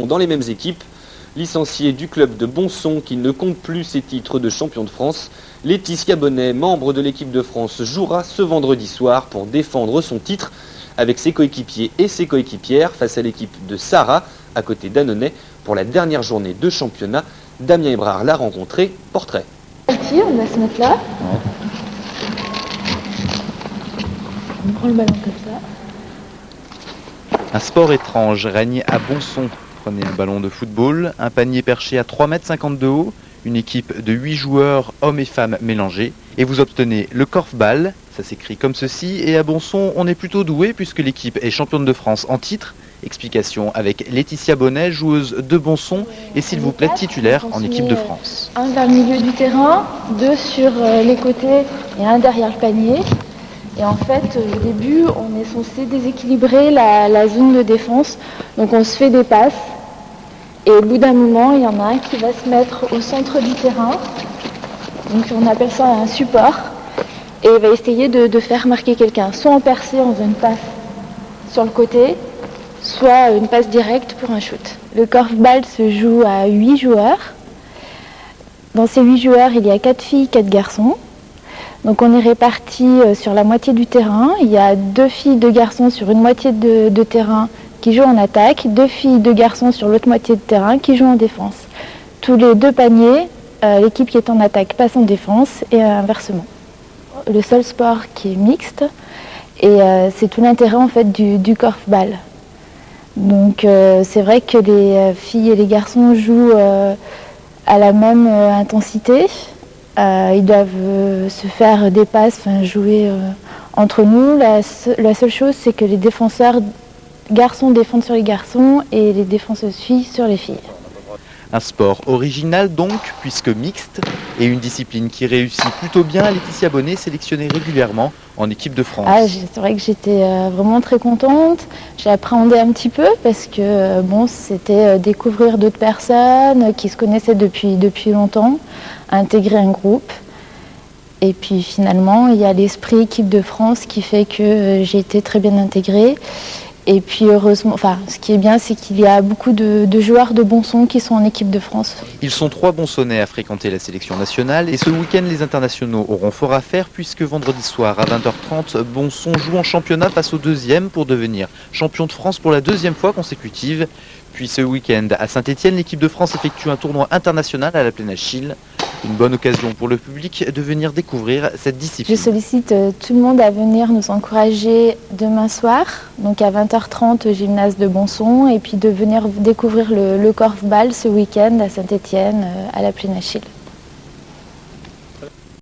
dans les mêmes équipes. Licenciée du club de Bonson qui ne compte plus ses titres de champion de France, Laetitia Bonnet, membre de l'équipe de France, jouera ce vendredi soir pour défendre son titre avec ses coéquipiers et ses coéquipières face à l'équipe de Sarah, à côté d'Annonay, pour la dernière journée de championnat. Damien Ebrard l'a rencontré, portrait. On va se mettre là. On prend le ballon comme ça. Un sport étrange règne à Bonson. Prenez un ballon de football, un panier perché à 3,50 m de haut, une équipe de 8 joueurs, hommes et femmes mélangés, et vous obtenez le korfball, ça s'écrit comme ceci, et à Bonson on est plutôt doué puisque l'équipe est championne de France en titre. Explication avec Laetitia Bonnet, joueuse de Bonson et s'il vous plaît titulaire en équipe de France. Un vers le milieu du terrain, deux sur les côtés et un derrière le panier. Et en fait, au début, on est censé déséquilibrer la zone de défense. Donc on se fait des passes. Et au bout d'un moment, il y en a un qui va se mettre au centre du terrain. Donc on appelle ça un support. Et il va essayer de faire marquer quelqu'un. Soit en percée, en faisant une passe sur le côté, soit une passe directe pour un shoot. Le korfball se joue à 8 joueurs. Dans ces 8 joueurs, il y a 4 filles, 4 garçons. Donc on est répartis sur la moitié du terrain. Il y a 2 filles, 2 garçons sur une moitié de terrain qui jouent en attaque, 2 filles, 2 garçons sur l'autre moitié de terrain qui jouent en défense. Tous les 2 paniers, l'équipe qui est en attaque passe en défense et inversement. Le seul sport qui est mixte et c'est tout l'intérêt en fait du korfball. Donc c'est vrai que les filles et les garçons jouent à la même intensité. Ils doivent se faire des passes, jouer entre nous. La seule chose, c'est que les défenseurs garçons défendent sur les garçons et les défenseuses filles sur les filles. Un sport original donc, puisque mixte, et une discipline qui réussit plutôt bien. Laetitia Bonnet, sélectionnée régulièrement en équipe de France. C'est vrai que j'étais vraiment très contente. J'ai appréhendé un petit peu parce que c'était découvrir d'autres personnes qui se connaissaient depuis longtemps, intégrer un groupe. Et puis finalement, il y a l'esprit équipe de France qui fait que j'ai été très bien intégrée. Et puis heureusement, ce qui est bien, c'est qu'il y a beaucoup de joueurs de Bonson qui sont en équipe de France. Ils sont 3 Bonsonnais à fréquenter la sélection nationale et ce week-end, les internationaux auront fort à faire puisque vendredi soir à 20h30, Bonson joue en championnat face au 2e pour devenir champion de France pour la 2e fois consécutive. Puis ce week-end à Saint-Étienne, l'équipe de France effectue un tournoi international à la Plaine Achille. Une bonne occasion pour le public de venir découvrir cette discipline. Je sollicite tout le monde à venir nous encourager demain soir, donc à 20h30 au gymnase de Bonson, et puis de venir découvrir le korfball ce week-end à Saint-Étienne, à la Plaine Achille.